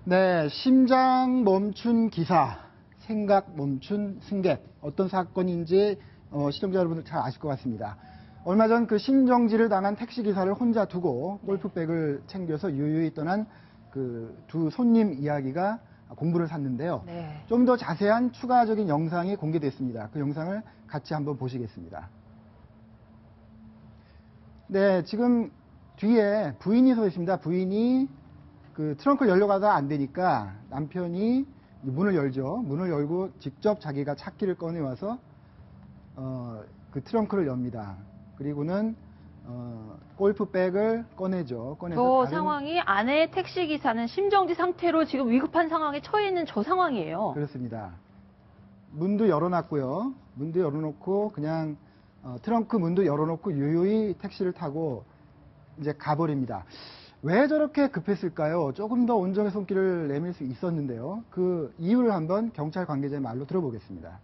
네, 심장 멈춘 기사, 생각 멈춘 승객. 어떤 사건인지 시청자 여러분들 잘 아실 것 같습니다. 얼마 전 그 심정지를 당한 택시기사를 혼자 두고 골프백을 챙겨서 유유히 떠난 그 두 손님 이야기가 공분을 샀는데요. 네. 좀 더 자세한 추가적인 영상이 공개됐습니다. 그 영상을 같이 한번 보시겠습니다. 네, 지금 뒤에 부인이 서 있습니다. 부인이 그 트렁크를 열려고 하다가 안 되니까 남편이 문을 열죠. 문을 열고 직접 자기가 차키를 꺼내와서 그 트렁크를 엽니다. 그리고는 골프백을 꺼내죠. 저 상황이 아내의 택시기사는 심정지 상태로 지금 위급한 상황에 처해 있는 저 상황이에요. 그렇습니다. 문도 열어놨고요. 문도 열어놓고 그냥 트렁크 문도 열어놓고 유유히 택시를 타고 이제 가버립니다. 왜 저렇게 급했을까요? 조금 더 온정의 손길을 내밀 수 있었는데요. 그 이유를 한번 경찰 관계자의 말로 들어보겠습니다.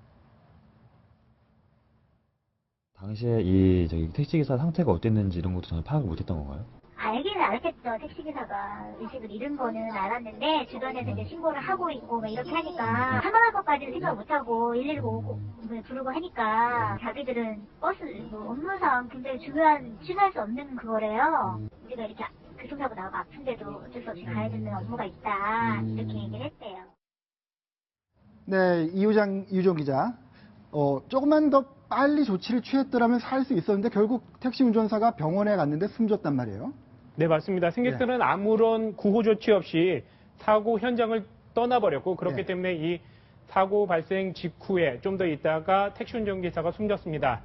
당시에 이 택시기사 상태가 어땠는지 이런 것도 전혀 파악을 못했던 건가요? 알기는 알겠죠. 택시기사가 의식을 잃은 거는 알았는데 주변에서 이제 신고를 하고 있고 막 이렇게 하니까 사망할 것까지는 생각 못하고 119 부르고 하니까 자기들은 버스 업무상 굉장히 중요한 취소할 수 없는 그거래요. 우리가 이렇게 교통사고 나고 아픈데도 어쩔 수 없이 가야 되는 업무가 있다 이렇게 얘기를 했대요. 네, 이유정 기자. 조금만 더 빨리 조치를 취했더라면 살 수 있었는데 결국 택시 운전사가 병원에 갔는데 숨졌단 말이에요. 네, 맞습니다. 승객들은 아무런 구호 조치 없이 사고 현장을 떠나버렸고 그렇기 때문에 이 사고 발생 직후에 좀 더 있다가 택시 운전기사가 숨졌습니다.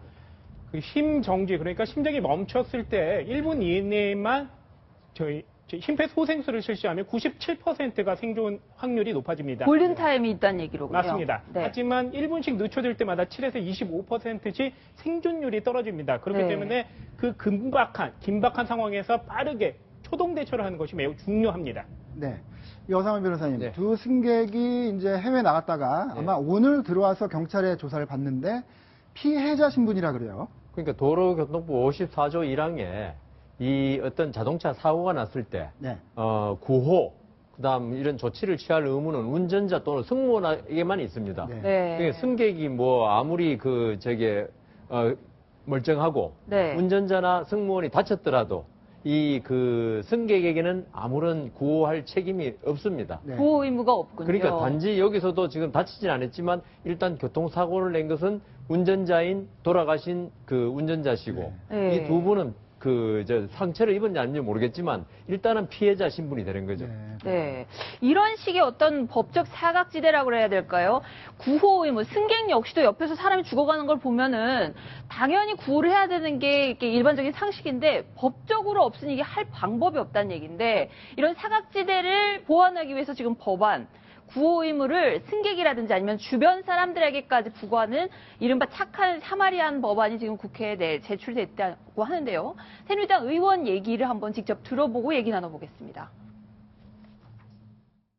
그 심정지, 그러니까 심장이 멈췄을 때 1분 이내만 저희 심폐소생술을 실시하면 97%가 생존 확률이 높아집니다. 골든타임이 있다는 얘기로군요. 맞습니다. 네. 하지만 1분씩 늦춰질 때마다 7에서 25%씩 생존율이 떨어집니다. 그렇기 네. 때문에 그 긴박한 상황에서 빠르게 초동 대처를 하는 것이 매우 중요합니다. 네. 여상원 변호사님, 네. 두 승객이 이제 해외 나갔다가 네. 아마 오늘 들어와서 경찰에 조사를 받는데 피해자 신분이라 그래요. 그러니까 도로교통부 54조 1항에 이 어떤 자동차 사고가 났을 때, 네. 구호, 그다음 이런 조치를 취할 의무는 운전자 또는 승무원에게만 있습니다. 네. 네. 그러니까 승객이 뭐 아무리 멀쩡하고 네. 운전자나 승무원이 다쳤더라도 이 그 승객에게는 아무런 구호할 책임이 없습니다. 네. 보호 의무가 없군요. 그러니까 단지 여기서도 지금 다치진 않았지만 일단 교통사고를 낸 것은 운전자인 돌아가신 그 운전자시고 네. 이 두 분은 상처를 입었는지 아닌지 모르겠지만 일단은 피해자 신분이 되는 거죠. 네. 네. 이런 식의 어떤 법적 사각지대라고 해야 될까요? 구호 의무, 승객 역시도 옆에서 사람이 죽어가는 걸 보면은 당연히 구호를 해야 되는 게 이렇게 일반적인 상식인데 법적으로 없으니 이게 할 방법이 없다는 얘기인데 이런 사각지대를 보완하기 위해서 지금 법안, 구호 의무를 승객이라든지 아니면 주변 사람들에게까지 부과하는 이른바 착한 사마리안 법안이 지금 국회에 제출됐다고 하는데요. 새누리당 의원 얘기를 한번 직접 들어보고 얘기 나눠보겠습니다.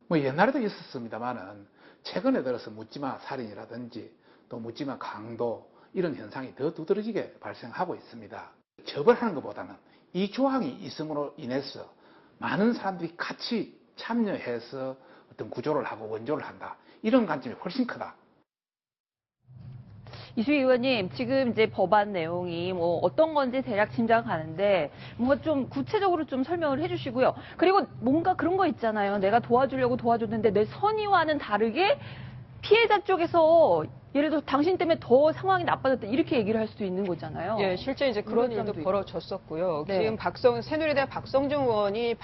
뭐 옛날에도 있었습니다만은 최근에 들어서 묻지마 살인이라든지 또 묻지마 강도 이런 현상이 더 두드러지게 발생하고 있습니다. 처벌하는 것보다는 이 조항이 있음으로 인해서 많은 사람들이 같이 참여해서 어떤 구조를 하고 원조를 한다. 이런 관점이 훨씬 크다. 이수희 의원님, 지금 이제 법안 내용이 뭐 어떤 건지 대략 짐작 가는데 뭔가 좀 구체적으로 좀 설명을 해주시고요. 그리고 뭔가 그런 거 있잖아요. 내가 도와주려고 도와줬는데 내 선의와는 다르게 피해자 쪽에서 예를 들어 당신 때문에 더 상황이 나빠졌다 이렇게 얘기를 할 수도 있는 거잖아요. 예, 실제 이제 그런 일도 있고. 벌어졌었고요. 네. 지금 새누리당 박성중 의원이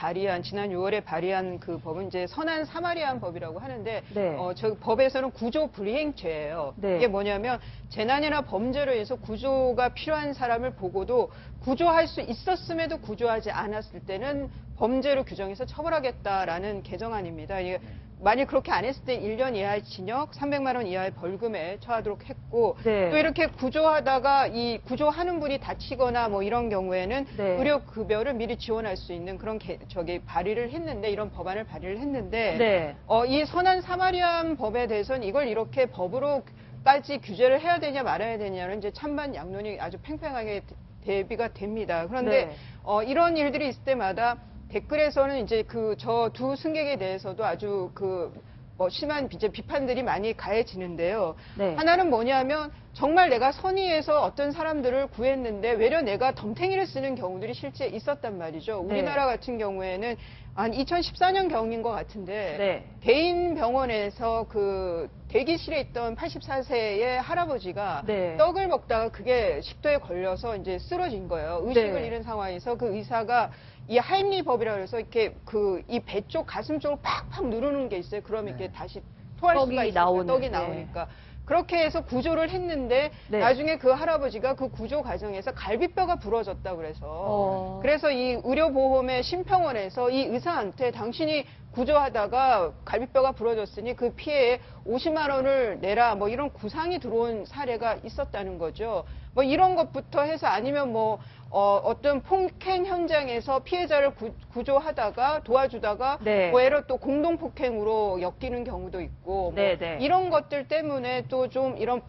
지난 6월에 발의한 그 법은 이제 선한 사마리안 법이라고 하는데, 네. 저 법에서는 구조 불이행죄예요. 네. 이게 뭐냐면 재난이나 범죄로 인해서 구조가 필요한 사람을 보고도 구조할 수 있었음에도 구조하지 않았을 때는 범죄로 규정해서 처벌하겠다라는 개정안입니다. 이게 만약 그렇게 안 했을 때 1년 이하의 징역, 300만 원 이하의 벌금에 처하도록 했고, 네. 또 이렇게 구조하다가 이 구조하는 분이 다치거나 뭐 이런 경우에는 네. 의료급여를 미리 지원할 수 있는 그런 발의를 했는데, 이런 법안을 발의를 했는데, 네. 이 선한 사마리안 법에 대해서는 이걸 이렇게 법으로까지 규제를 해야 되냐 말아야 되냐는 이제 찬반 양론이 아주 팽팽하게 대비가 됩니다. 그런데 네. 이런 일들이 있을 때마다 댓글에서는 이제 저 두 승객에 대해서도 아주 심한 이제 비판들이 많이 가해지는데요. 네. 하나는 뭐냐면 정말 내가 선의에서 어떤 사람들을 구했는데 외려 내가 덤탱이를 쓰는 경우들이 실제 있었단 말이죠. 네. 우리나라 같은 경우에는 한 2014년 경인 것 같은데 네. 대인 병원에서 대기실에 있던 84세의 할아버지가 네. 떡을 먹다가 그게 식도에 걸려서 이제 쓰러진 거예요. 의식을 네. 잃은 상황에서 그 의사가 이 하임리법이라고 해서 이렇게 이 배 쪽, 가슴 쪽을 팍팍 누르는 게 있어요. 그러면 이렇게 다시 토할 떡이 수가 있으니까, 나오는, 떡이 네. 나오니까. 그렇게 해서 구조를 했는데 네. 나중에 그 할아버지가 그 구조 과정에서 갈비뼈가 부러졌다 그래서 그래서 이 의료보험의 심평원에서 이 의사한테 당신이 구조하다가 갈비뼈가 부러졌으니 그 피해에 50만 원을 내라 뭐 이런 구상이 들어온 사례가 있었다는 거죠. 뭐 이런 것부터 해서 아니면 어떤 폭행 현장에서 피해자를 구조하다가 도와주다가 네. 외로 또 공동폭행으로 엮이는 경우도 있고 네, 네. 이런 것들 때문에 또 좀 이런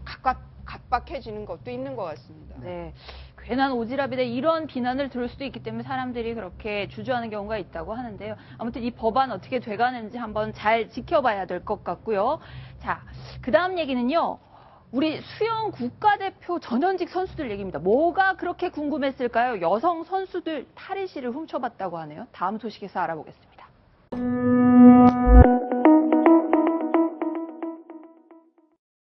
각박해지는 것도 있는 것 같습니다. 네. 괜한 오지랖이다 이런 비난을 들을 수도 있기 때문에 사람들이 그렇게 주저하는 경우가 있다고 하는데요. 아무튼 이 법안 어떻게 돼가는지 한번 잘 지켜봐야 될 것 같고요. 자, 그 다음 얘기는요. 우리 수영 국가대표 전현직 선수들 얘기입니다. 뭐가 그렇게 궁금했을까요? 여성 선수들 탈의실을 훔쳐봤다고 하네요. 다음 소식에서 알아보겠습니다.